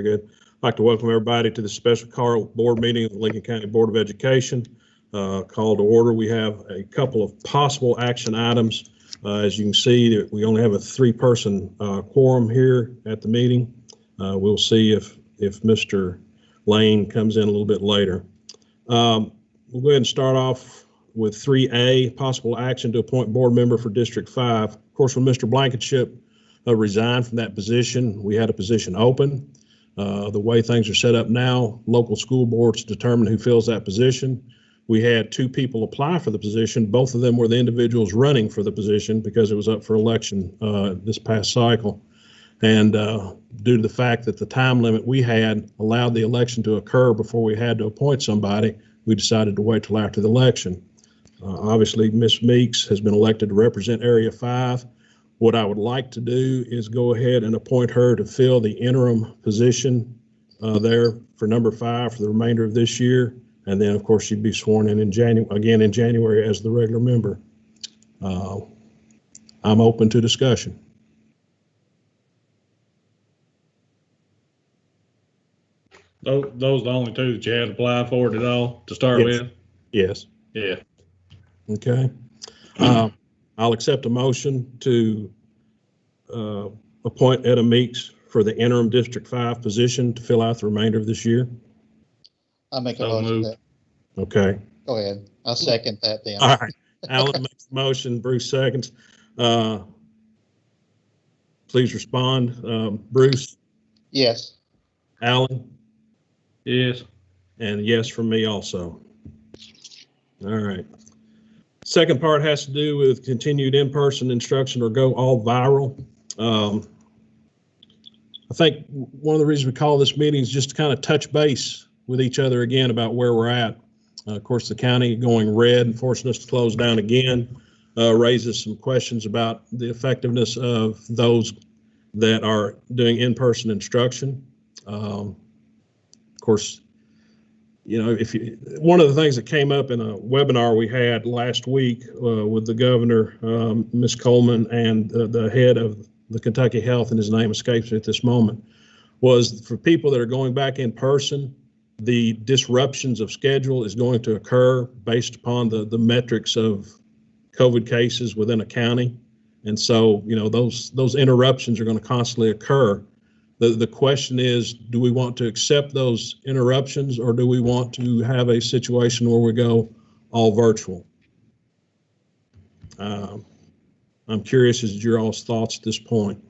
good. I'd like to welcome everybody to the special call board meeting of the Lincoln County Board of Education. Call to order. We have a couple of possible action items. As you can see, we only have a 3-person quorum here at the meeting. We'll see if Mr. Lane comes in a little bit later. We'll go ahead and start off with 3A, possible action to appoint board member for District 5. Of course, when Mr. Blankenship resigned from that position, we had a position open. The way things are set up now, local school boards determine who fills that position. We had 2 people apply for the position. Both of them were the individuals running for the position because it was up for election this past cycle. And due to the fact that the time limit we had allowed the election to occur before we had to appoint somebody, we decided to wait till after the election. Obviously, Ms. Meeks has been elected to represent Area 5. What I would like to do is go ahead and appoint her to fill the interim position there for number 5 for the remainder of this year. And then, of course, she'd be sworn in January as the regular member. I'm open to discussion. Those are the only 2 that you had to apply for it at all to start with? Yes. Yeah. Okay. I'll accept a motion to appoint Etta Meeks for the interim District 5 position to fill out the remainder of this year. I'll make a motion. Okay. Go ahead. I'll second that then. All right. Alan makes the motion. Bruce seconds. Please respond. Bruce? Yes. Alan? Yes. And yes from me also. All right. Second part has to do with continued in-person instruction or go all viral. I think one of the reasons we call this meeting is just to kind of touch base with each other again about where we're at. Of course, the county going red and forcing us to close down again raises some questions about the effectiveness of those that are doing in-person instruction. Of course, you know, one of the things that came up in a webinar we had last week with the governor, Ms. Coleman, and the head of the Kentucky Health, and his name escapes me at this moment, was for people that are going back in person, the disruptions of schedule is going to occur based upon the metrics of COVID cases within a county. And so, you know, those interruptions are going to constantly occur. The question is, do we want to accept those interruptions, or do we want to have a situation where we go all virtual? I'm curious as to your all's thoughts at this point.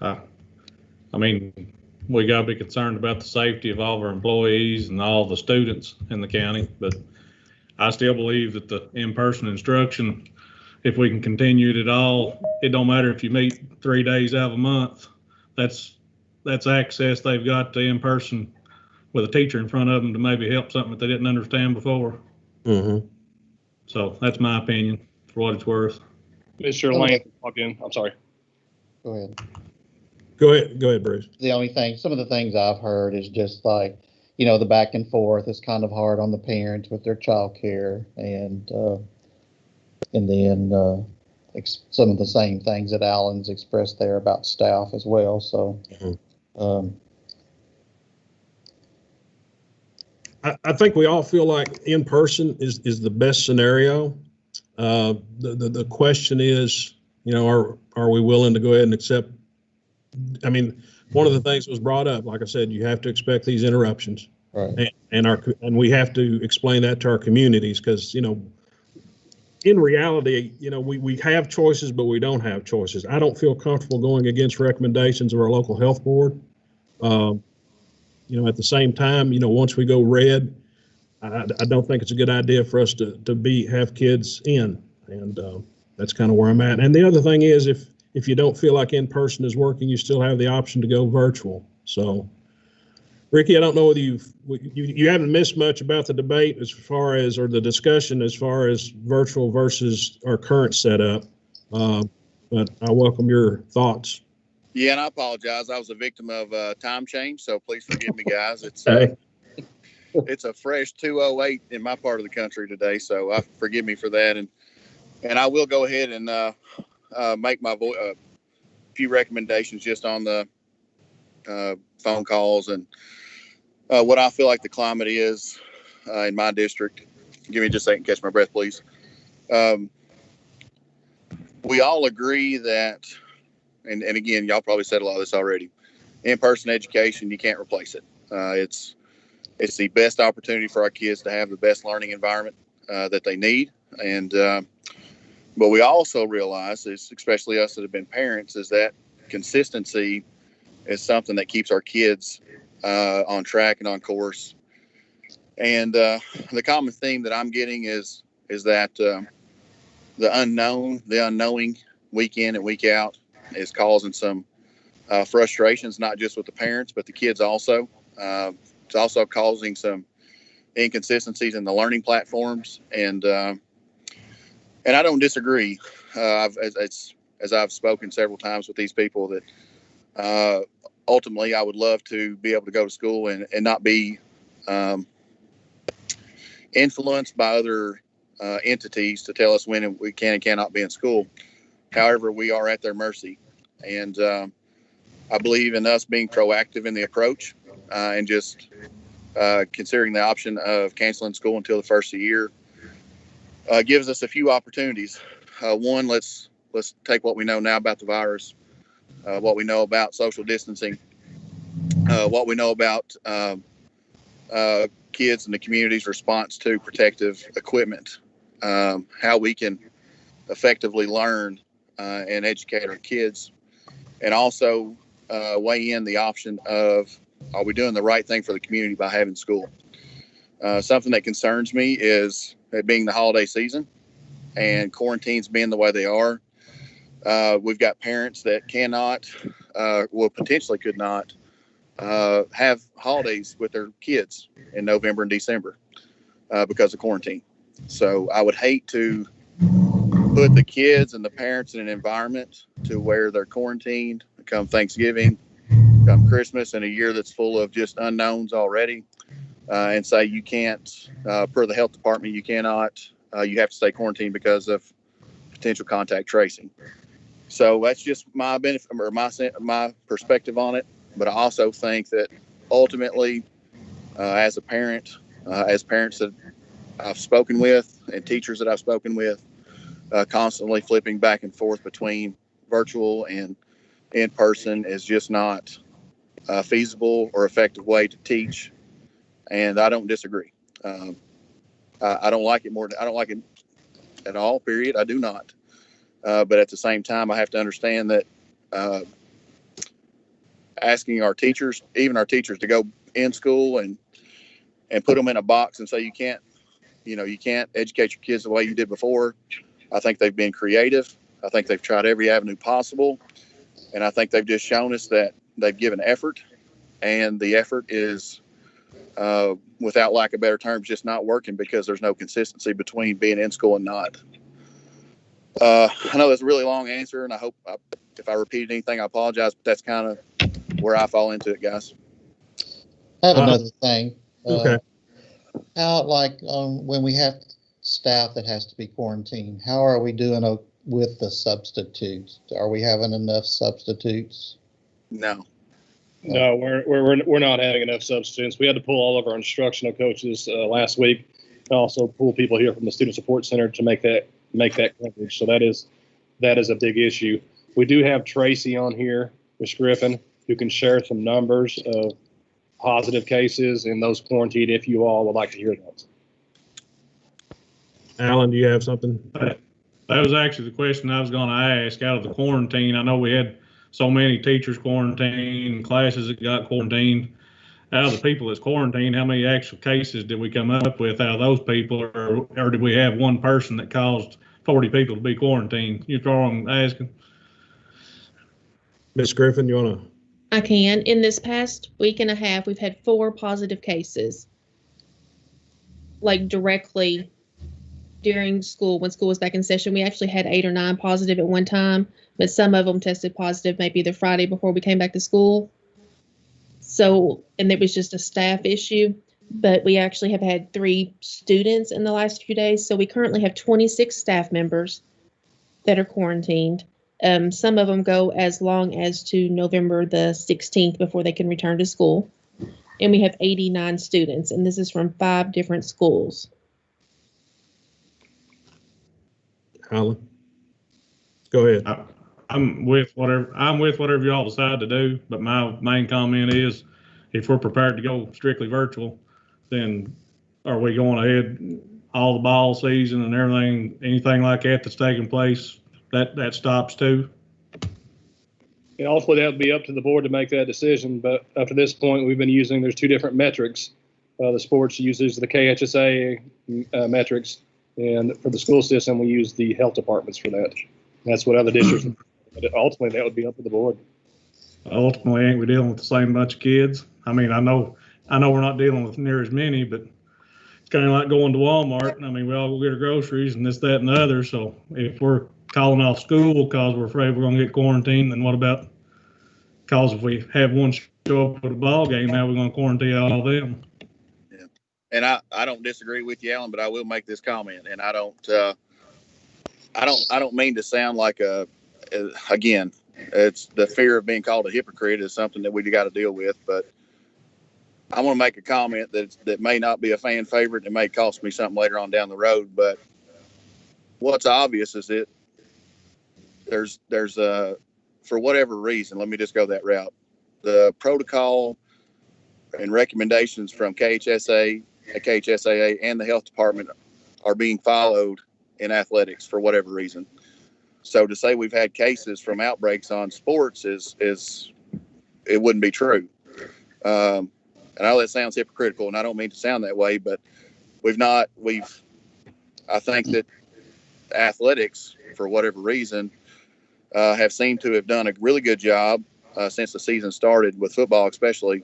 I mean, we got to be concerned about the safety of all of our employees and all the students in the county, but I still believe that the in-person instruction, if we can continue it at all, it don't matter if you meet 3 days out of a month. That's access they've got to in-person with a teacher in front of them to maybe help something that they didn't understand before. Mm-hmm. So that's my opinion for what it's worth. Mr. Lane, log in. I'm sorry. Go ahead. Go ahead, Bruce. The only thing, some of the things I've heard is just like, you know, the back and forth is kind of hard on the parents with their child care, and then some of the same things that Alan's expressed there about staff as well. So I think we all feel like in person is the best scenario. The question is, you know, are we willing to go ahead and accept? I mean, one of the things that was brought up, like I said, you have to expect these interruptions, right. and we have to explain that to our communities, because, you know, in reality, you know, we have choices, but we don't have choices. I don't feel comfortable going against recommendations of our local health board. You know, at the same time, you know, once we go red, I don't think it's a good idea for us to have kids in, and that's kind of where I'm at. And the other thing is, if you don't feel like in person is working, you still have the option to go virtual. So, Ricky, I don't know whether you haven't missed much about the debate as far as, or the discussion as far as virtual versus our current setup, but I welcome your thoughts. Yeah, and I apologize. I was a victim of time change, so please forgive me, guys. It's it's a fresh 2:08 in my part of the country today, so forgive me for that. And I will go ahead and make my few recommendations just on the phone calls, and what I feel like the climate is in my district. Give me just a second, catch my breath, please. We all agree that, and again, y'all probably said a lot of this already. In-person education, you can't replace it. It's the best opportunity for our kids to have the best learning environment that they need. And but we also realize, especially us that have been parents, is that consistency is something that keeps our kids on track and on course. And the common theme that I'm getting is that the unknowing week in and week out is causing some frustrations, not just with the parents, but the kids also. It's also causing some inconsistencies in the learning platforms, and I don't disagree. As I've spoken several times with these people, that ultimately I would love to be able to go to school and not be influenced by other entities to tell us when we can and cannot be in school. However, we are at their mercy, and I believe in us being proactive in the approach and just considering the option of canceling school until the first of the year gives us a few opportunities. One, let's take what we know now about the virus, what we know about social distancing, what we know about kids in the community's response to protective equipment, how we can effectively learn and educate our kids, and also weigh in the option of, are we doing the right thing for the community by having school? Something that concerns me is it being the holiday season and quarantines being the way they are. We've got parents that cannot, potentially could not, have holidays with their kids in November and December because of quarantine. So I would hate to put the kids and the parents in an environment to where they're quarantined come Thanksgiving, come Christmas, in a year that's full of just unknowns already, and say you can't, per the health department, you cannot, you have to stay quarantined because of potential contact tracing. So that's just my benefit or my perspective on it. But I also think that ultimately, as a parent, as parents that I've spoken with and teachers that I've spoken with, constantly flipping back and forth between virtual and in person is just not a feasible or effective way to teach. And I don't disagree. I don't like it I don't like it at all, period. I do not. But at the same time, I have to understand that asking our teachers, even our teachers, to go in school and put them in a box and say you can't educate your kids the way you did before. I think they've been creative. I think they've tried every avenue possible, and I think they've just shown us that they've given effort, and the effort is, without lack of better terms, just not working because there's no consistency between being in school and not. I know that's a really long answer, and I hope if I repeated anything, I apologize, but that's kind of where I fall into it, guys. I have another thing. Okay. How, when we have staff that has to be quarantined, how are we doing with the substitutes? Are we having enough substitutes? No. No, we're not having enough substitutes. We had to pull all of our instructional coaches last week. Also pull people here from the Student Support Center to make that coverage. So that is a big issue. We do have Tracy on here, Ms. Griffin, who can share some numbers of positive cases in those quarantined if you all would like to hear those. Alan, do you have something? That was actually the question I was going to ask. Out of the quarantine, I know we had so many teachers quarantined, classes that got quarantined. Out of the people that's quarantined, how many actual cases did we come up with out of those people, or did we have one person that caused 40 people to be quarantined? You're wrong asking. Ms. Griffin, you want to? I can. In this past week and a half, we've had 4 positive cases, like directly during school, when school was back in session. We actually had 8 or 9 positive at one time, but some of them tested positive maybe the Friday before we came back to school. So, and it was just a staff issue, but we actually have had 3 students in the last few days. So we currently have 26 staff members that are quarantined. Some of them go as long as to November the 16th before they can return to school. And we have 89 students, and this is from 5 different schools. Alan? Go ahead. I'm with whatever y'all decide to do, but my main comment is, if we're prepared to go strictly virtual, then are we going ahead all the ball season and everything, anything like that that's taking place, that stops too? And ultimately, that would be up to the board to make that decision. But up to this point, we've been using, there's 2 different metrics. The sports uses the KHSA metrics, and for the school system, we use the health departments for that. That's what other districts. But ultimately, that would be up to the board. Ultimately, ain't we dealing with the same bunch of kids? I mean, I know we're not dealing with near as many, but it's kind of like going to Walmart. I mean, we all go get our groceries and this, that, and the other. So if we're calling off school because we're afraid we're going to get quarantined, then what about, because if we have one show up at a ball game, now we're going to quarantine all of them? Yeah. And I don't disagree with you, Alan, but I will make this comment, and I don't mean to sound like again, it's the fear of being called a hypocrite is something that we got to deal with, but I want to make a comment that may not be a fan favorite. It may cost me something later on down the road, but what's obvious is that there's for whatever reason, let me just go that route. The protocol and recommendations from KHSA, KHSAA, and the health department are being followed in athletics for whatever reason. So to say we've had cases from outbreaks on sports is it wouldn't be true. And I know that sounds hypocritical, and I don't mean to sound that way, but I think that athletics, for whatever reason, have seemed to have done a really good job since the season started, with football especially,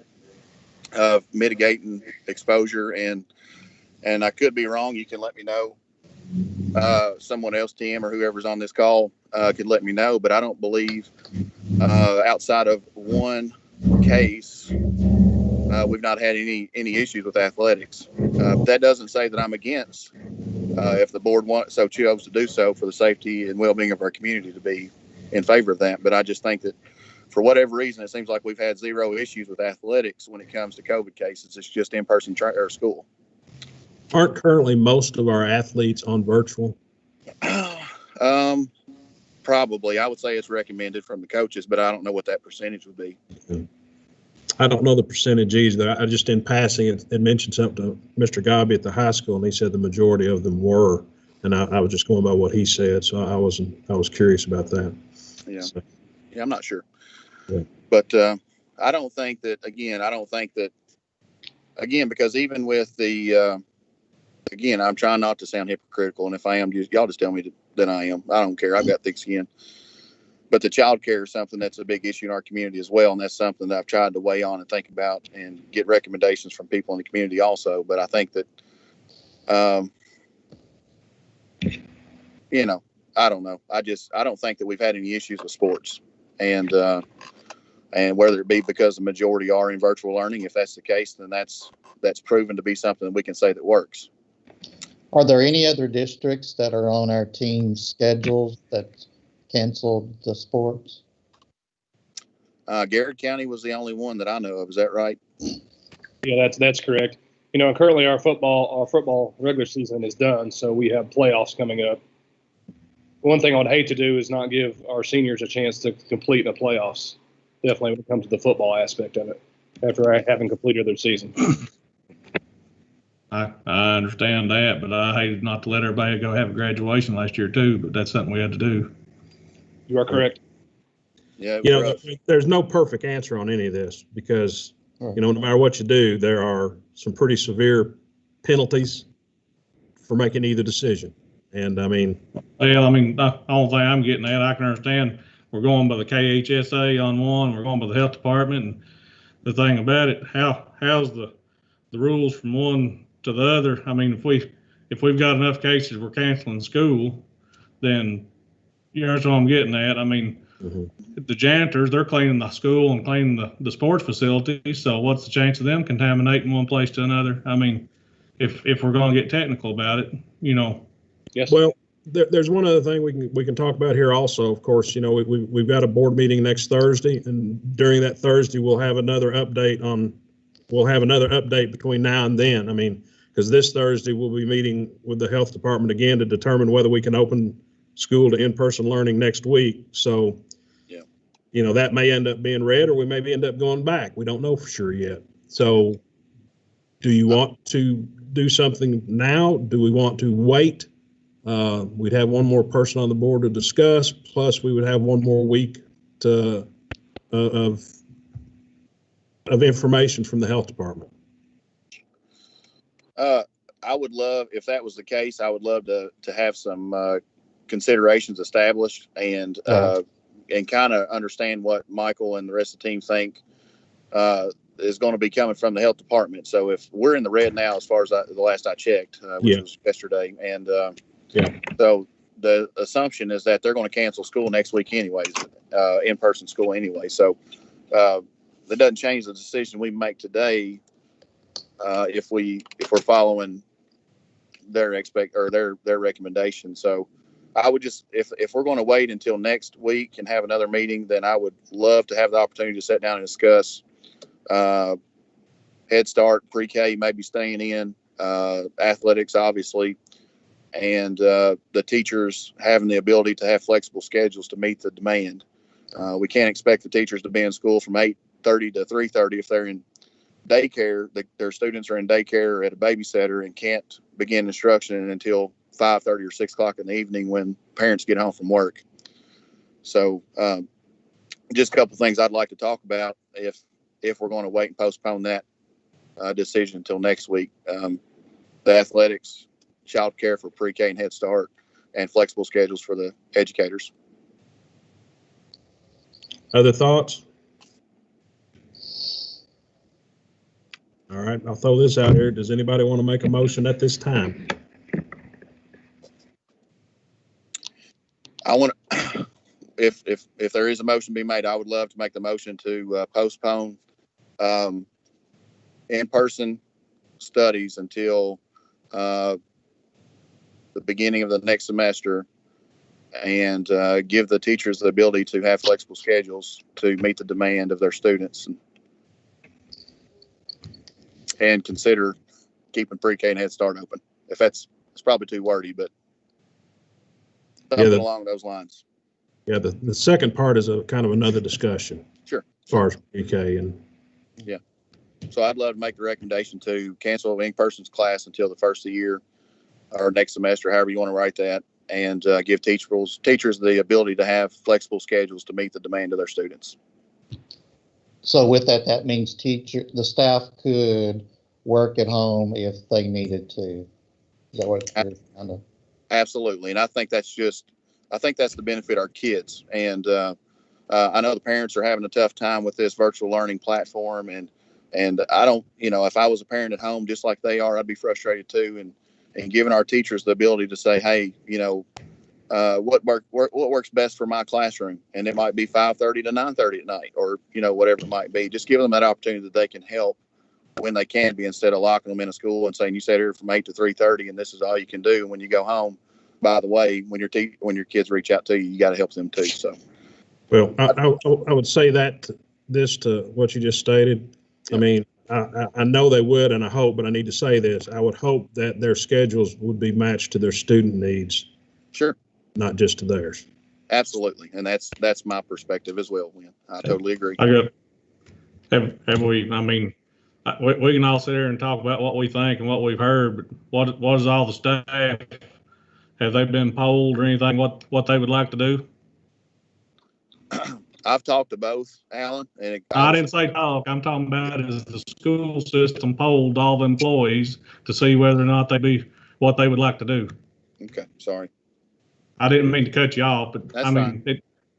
of mitigating exposure. And I could be wrong. You can let me know. Someone else, Tim, or whoever's on this call, could let me know. But I don't believe, outside of one case, we've not had any issues with athletics. That doesn't say that I'm against, if the board chose to do so for the safety and well-being of our community, to be in favor of that. But I just think that for whatever reason, it seems like we've had 0 issues with athletics when it comes to COVID cases. It's just in-person or school. Aren't currently most of our athletes on virtual? Probably. I would say it's recommended from the coaches, but I don't know what that percentage would be. I don't know the percentage either. I just, in passing, had mentioned something to Mr. Gobby at the high school, and he said the majority of them were, and I was just going by what he said, so I was curious about that. Yeah. So. Yeah, I'm not sure. Yeah. But I don't think that, because even with the, again, I'm trying not to sound hypocritical, and if I am, y'all just tell me that I am. I don't care. I've got thick skin. But the child care is something that's a big issue in our community as well, and that's something that I've tried to weigh on and think about and get recommendations from people in the community also. But I think that, I don't know. I don't think that we've had any issues with sports, and whether it be because the majority are in virtual learning, if that's the case, then that's proven to be something that we can say that works. Are there any other districts that are on our team's schedules that canceled the sports? Garrett County was the only one that I know of. Is that right? Yeah, that's correct. Currently our football regular season is done, so we have playoffs coming up. One thing I would hate to do is not give our seniors a chance to complete the playoffs. Definitely when it comes to the football aspect of it, after having completed their season. I understand that, but I hated not to let everybody go have a graduation last year too, but that's something we had to do. You are correct. Yeah. There's no perfect answer on any of this, because, no matter what you do, there are some pretty severe penalties for making either decision. And I mean, the only thing I'm getting at, I can understand we're going by the KHSA on one, we're going by the health department, and the thing about it, how's the rules from one to the other? I mean, if we've got enough cases we're canceling school, then that's what I'm getting at. I mean, the janitors, they're cleaning the school and cleaning the sports facilities, so what's the chance of them contaminating one place to another? I mean, if we're going to get technical about it, Yes. Well, there's one other thing we can talk about here also. Of course, you know, we've got a board meeting next Thursday, and during that Thursday, we'll have another update between now and then. I mean, because this Thursday we'll be meeting with the health department again to determine whether we can open school to in-person learning next week. So, yeah, you know, that may end up being red, or we may end up going back. We don't know for sure yet. So, do you want to do something now? Do we want to wait? We'd have one more person on the board to discuss, plus we would have one more week of information from the health department. I would love, if that was the case, I would love to have some considerations established and kind of understand what Michael and the rest of the team think is going to be coming from the health department. So if we're in the red now, as far as the last I checked, which was yesterday, and so the assumption is that they're going to cancel school next week anyways, in-person school anyway. So that doesn't change the decision we make today if we're following their recommendation. So I would just, if we're going to wait until next week and have another meeting, then I would love to have the opportunity to sit down and discuss Head Start, pre-K, maybe staying in, athletics, obviously, and the teachers having the ability to have flexible schedules to meet the demand. We can't expect the teachers to be in school from 8:30 to 3:30 if they're in daycare. Their students are in daycare at a babysitter and can't begin instruction until 5:30 or 6 o'clock in the evening when parents get home from work. So just a couple of things I'd like to talk about if we're going to wait and postpone that decision until next week. The athletics, child care for pre-K and Head Start, and flexible schedules for the educators. Other thoughts? All right, I'll throw this out here. Does anybody want to make a motion at this time? I want to, if there is a motion being made, I would love to make the motion to postpone in-person studies until the beginning of the next semester, and give the teachers the ability to have flexible schedules to meet the demand of their students, and consider keeping pre-K and Head Start open. If it's probably too wordy, but something along those lines. Yeah, the second part is a kind of another discussion. Sure. As far as pre-K and. Yeah. So I'd love to make the recommendation to cancel in-person class until the first of the year or next semester, however you want to write that, and give teachers the ability to have flexible schedules to meet the demand of their students. So with that means the staff could work at home if they needed to. Is that what you're kind of? Absolutely. And I think that's the benefit of our kids. And I know the parents are having a tough time with this virtual learning platform. And I don't, if I was a parent at home, just like they are, I'd be frustrated too. And giving our teachers the ability to say, hey, what works best for my classroom, and it might be 5:30 to 9:30 at night, or whatever it might be. Just give them that opportunity that they can help when they can be, instead of locking them in a school and saying you sat here from 8 to 3:30 and this is all you can do. And when you go home, by the way, when your kids reach out to you, you got to help them too. So, well, I would say that this to what you just stated. I mean, I know they would, and I hope, but I need to say this. I would hope that their schedules would be matched to their student needs. Sure. Not just to theirs. Absolutely. And that's my perspective as well, Win. I totally agree. Have we, I mean, we can all sit here and talk about what we think and what we've heard, but what is all the staff? Have they been polled or anything, what they would like to do? I've talked to both, Alan. And I didn't say talk. I'm talking about is the school system polled all the employees to see whether or not what they would like to do. Okay, sorry. I didn't mean to cut you off, but that's I mean,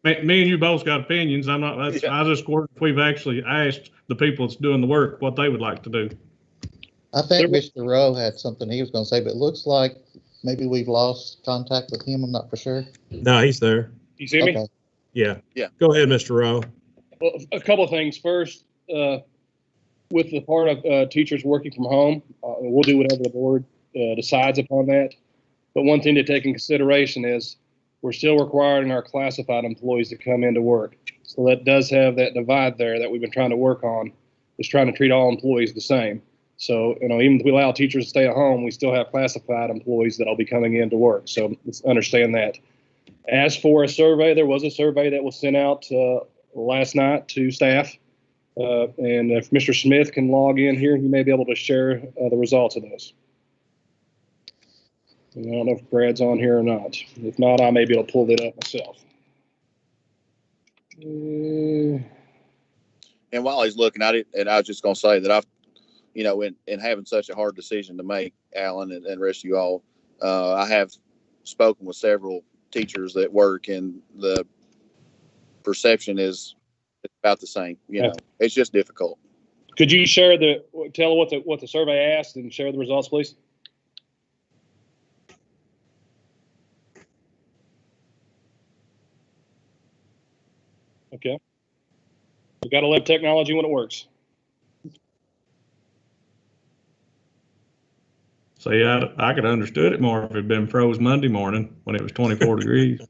me and you both got opinions. I just wondered if we've actually asked the people that's doing the work what they would like to do. I think Mr. Rowe had something he was going to say, but it looks like maybe we've lost contact with him. I'm not for sure. No, he's there. You see me? Yeah. Yeah. Go ahead, Mr. Rowe. Well, a couple of things. First, with the part of teachers working from home, we'll do whatever the board decides upon that. But one thing to take in consideration is we're still requiring our classified employees to come into work. So that does have that divide there that we've been trying to work on, is trying to treat all employees the same. So, even if we allow teachers to stay at home, we still have classified employees that'll be coming into work. So let's understand that. As for a survey, there was a survey that was sent out last night to staff. And if Mr. Smith can log in here, he may be able to share the results of those. And I don't know if Brad's on here or not. If not, I may be able to pull that up myself. And while he's looking at it, and I was just going to say that I've, in having such a hard decision to make, Alan and the rest of you all, I have spoken with several teachers that work, and the perception is about the same. It's just difficult. Could you tell what the survey asked and share the results, please? Okay. We got to love technology when it works. See, I could have understood it more if it had been froze Monday morning when it was 24 degrees.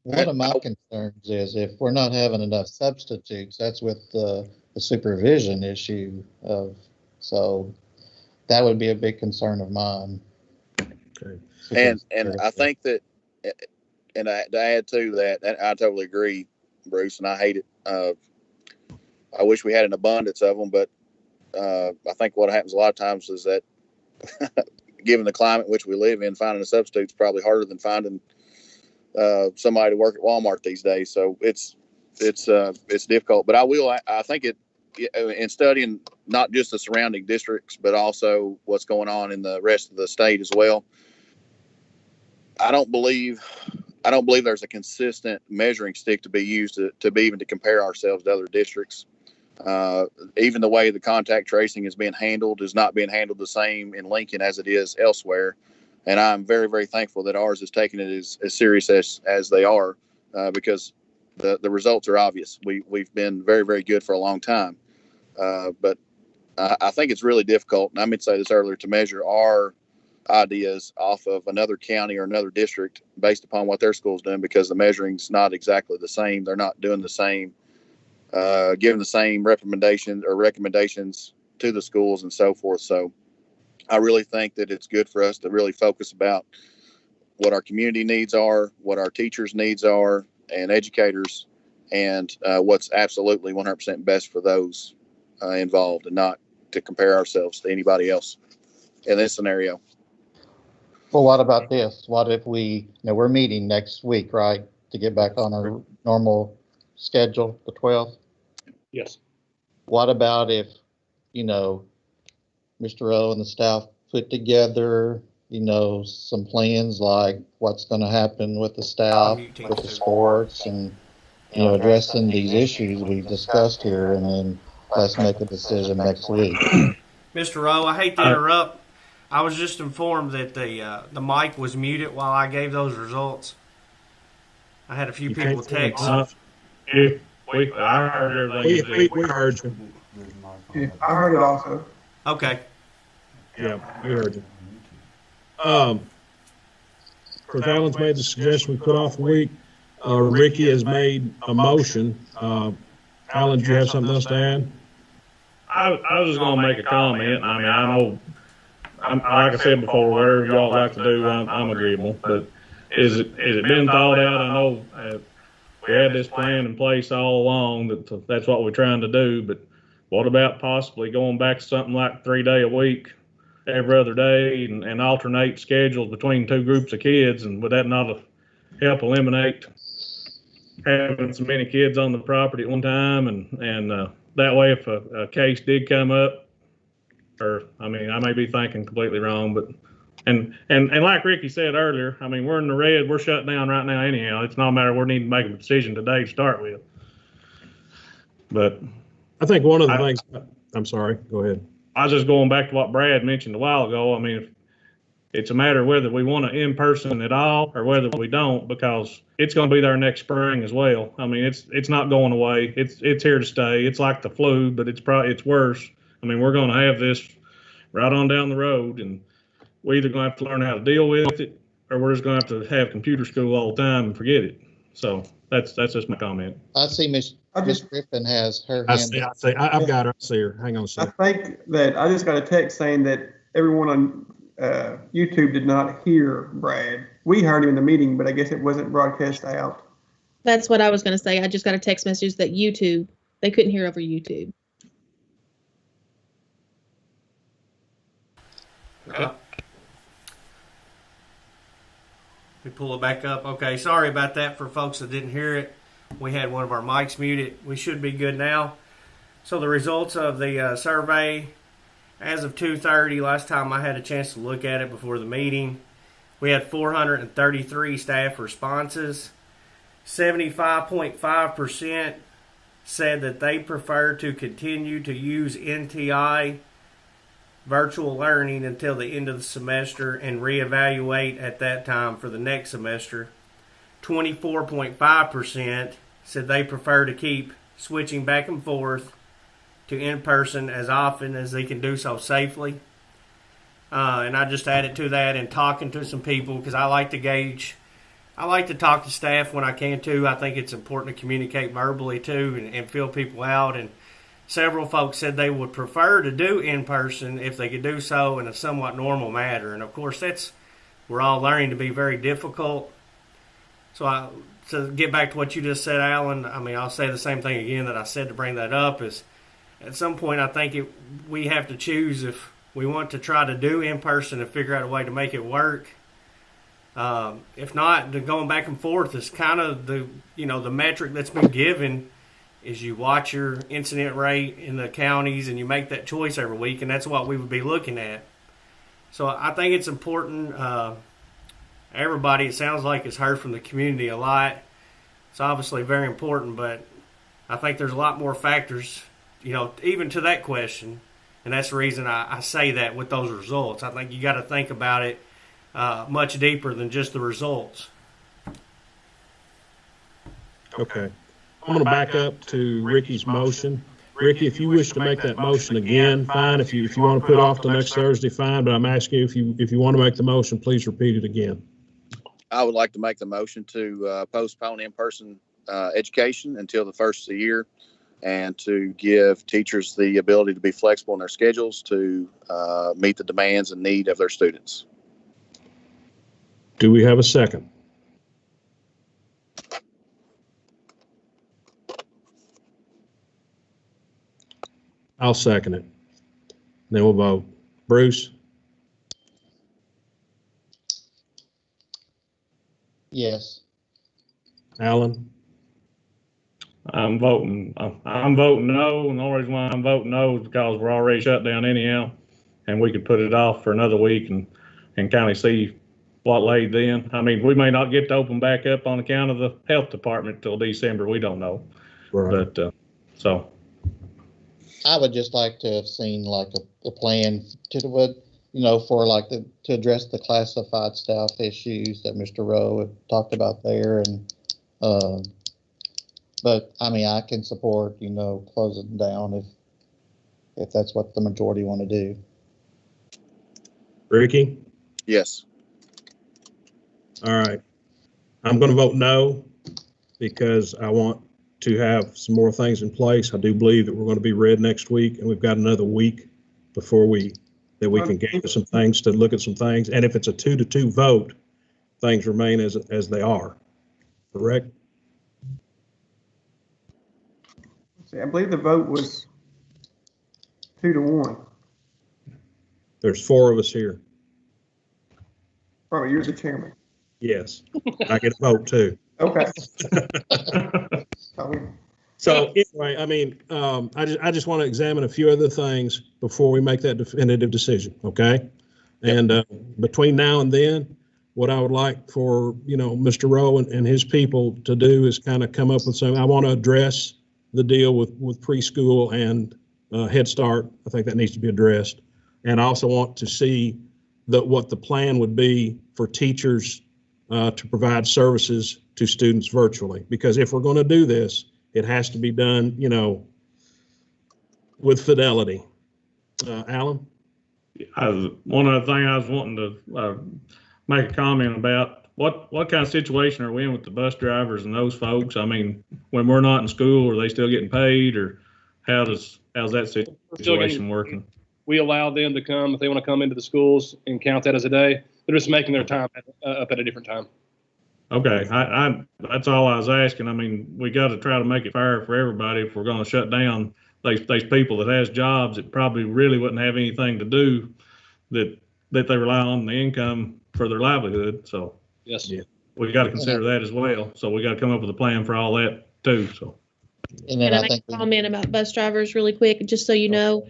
One of my concerns is if we're not having enough substitutes, that's with the supervision issue so that would be a big concern of mine. Okay. And I think that, and to add to that, I totally agree, Bruce, and I hate it. I wish we had an abundance of them, but I think what happens a lot of times is that given the climate in which we live in, finding a substitute is probably harder than finding somebody to work at Walmart these days. So it's difficult, but I think in studying not just the surrounding districts, but also what's going on in the rest of the state as well. I don't believe I don't believe there's a consistent measuring stick to be used to be even to compare ourselves to other districts. Even the way the contact tracing is being handled is not being handled the same in Lincoln as it is elsewhere. And I'm very, very thankful that ours is taking it as serious as they are, because the results are obvious. We've been very, very good for a long time. But I think it's really difficult, and I meant to say this earlier, to measure our ideas off of another county or another district based upon what their school's doing, because the measuring's not exactly the same. They're not doing the same, giving the same recommendations to the schools and so forth. So I really think that it's good for us to really focus about what our community needs are, what our teachers' needs are, and educators, and what's absolutely 100% best for those involved, and not to compare ourselves to anybody else in this scenario. Well, what about this? What if we're meeting next week, right? To get back on our normal schedule, the 12th? Yes. What about if, Mr. O and the staff put together, some plans like what's going to happen with the staff, with the sports, and, addressing these issues we've discussed here, and then let's make a decision next week. Mr. Rowe, I hate to interrupt. I was just informed that the mic was muted while I gave those results. I had a few people text. I heard everything. We heard you. Yeah, I heard it also. Okay. Yeah, we heard you. Chris Allen's made the suggestion we put off a week. Ricky has made a motion. Allen, do you have something else to add? I was just going to make a comment. I mean, I know, like I said before, whatever y'all like to do, I'm agreeable. But is it been thought out? I know we had this plan in place all along that's what we're trying to do. But what about possibly going back to something like 3 day a week, every other day, and alternate schedules between two groups of kids? And would that not help eliminate having so many kids on the property at one time? And that way, if a case did come up, or I may be thinking completely wrong, but and like Ricky said earlier, we're in the red, we're shut down right now anyhow. It's not a matter we need to make a decision today to start with. But I think one of the things. I'm sorry. Go ahead. I was just going back to what Brad mentioned a while ago. It's a matter of whether we want an in-person at all or whether we don't, because it's going to be there next spring as well. It's not going away. It's here to stay. It's like the flu, but it's worse. We're going to have this right on down the road, and we're either going to have to learn how to deal with it, or we're just going to have to have computer school all the time and forget it. So that's just my comment. I see Miss Griffin has her hand up. I've got her. I see her. Hang on a second. I think that I just got a text saying that everyone on YouTube did not hear Brad. We heard him in the meeting, but I guess it wasn't broadcast out. That's what I was going to say. I just got a text message that they couldn't hear over YouTube. We pull it back up. Okay, sorry about that for folks that didn't hear it. We had one of our mics muted. We should be good now. So the results of the survey as of 2:30, last time I had a chance to look at it before the meeting, we had 433 staff responses. 75.5% said that they prefer to continue to use NTI virtual learning until the end of the semester and reevaluate at that time for the next semester. 24.5% said they prefer to keep switching back and forth to in-person as often as they can do so safely. And I just added to that and talking to some people, because I like to talk to staff when I can too. I think it's important to communicate verbally too and feel people out. And several folks said they would prefer to do in-person if they could do so in a somewhat normal manner. And of course, we're all learning to be very difficult. So to get back to what you just said, Alan, I'll say the same thing again that I said to bring that up is at some point I think we have to choose if we want to try to do in-person and figure out a way to make it work. If not, the going back and forth is kind of the metric that's been given is you watch your incident rate in the counties and you make that choice every week, and that's what we would be looking at. So I think it's important, everybody, it sounds like, has heard from the community a lot. It's obviously very important, but I think there's a lot more factors, even to that question. And that's the reason I say that with those results. I think you got to think about it much deeper than just the results. Okay. I'm going to back up to Ricky's motion. Ricky, if you wish to make that motion again, fine. If you want to put it off to next Thursday, fine. But I'm asking you, if you want to make the motion, please repeat it again. I would like to make the motion to postpone in-person education until the first of the year, and to give teachers the ability to be flexible in their schedules to meet the demands and need of their students. Do we have a second? I'll second it. Then we'll vote. Bruce? Yes. Alan? I'm voting no, and the only reason why I'm voting no is because we're already shut down anyhow, and we could put it off for another week and kind of see what laid then. I mean, we may not get to open back up on account of the health department till December. We don't know. Right. But, so. I would just like to have seen like a plan to address the classified staff issues that Mr. Rowe had talked about there. And, but I mean, I can support, closing down if that's what the majority want to do. Ricky? Yes. All right. I'm going to vote no because I want to have some more things in place. I do believe that we're going to be read next week, and we've got another week before we can gather some things, to look at some things. And if it's a 2-2 vote, things remain as they are. Correct? See, I believe the vote was 2-1. There's 4 of us here. Probably you're the chairman. Yes. I get a vote too. Okay. So anyway, I mean, I just want to examine a few other things before we make that definitive decision, okay? And between now and then, what I would like for, Mr. Rowe and his people to do is kind of come up with something. I want to address the deal with preschool and Head Start. I think that needs to be addressed. And I also want to see what the plan would be for teachers to provide services to students virtually. Because if we're going to do this, it has to be done, with fidelity. Alan? One other thing I was wanting to make a comment about, what kind of situation are we in with the bus drivers and those folks? I mean, when we're not in school, are they still getting paid, or how's that situation working? We allow them to come if they want to come into the schools and count that as a day. They're just making their time up at a different time. Okay, that's all I was asking. I mean, we got to try to make it fair for everybody. If we're going to shut down these people that has jobs that probably really wouldn't have anything to do, that they rely on the income for their livelihood. So yes, yeah, we got to consider that as well. So we got to come up with a plan for all that too. So. And then Can I make a comment about bus drivers really quick, just so you know?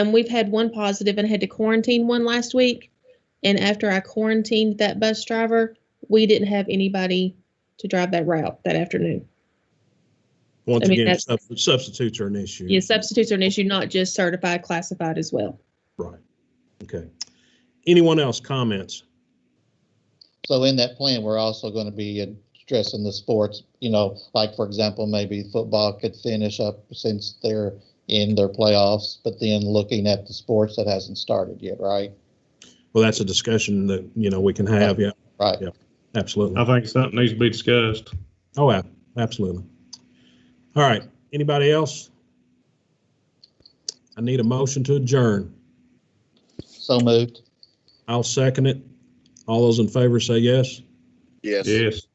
We've had one positive and had to quarantine one last week. And after I quarantined that bus driver, we didn't have anybody to drive that route that afternoon. Once again, substitutes are an issue. Yeah, substitutes are an issue, not just certified, classified as well. Right. Okay. Anyone else comments? So in that plan, we're also going to be addressing the sports, like, for example, maybe football could finish up since they're in their playoffs, but then looking at the sports that hasn't started yet, right? Well, that's a discussion that, we can have. Yeah. Right. Yeah, absolutely. I think something needs to be discussed. Oh, yeah, absolutely. All right. Anybody else? I need a motion to adjourn. So moved. I'll second it. All those in favor say yes. Yes. Yes.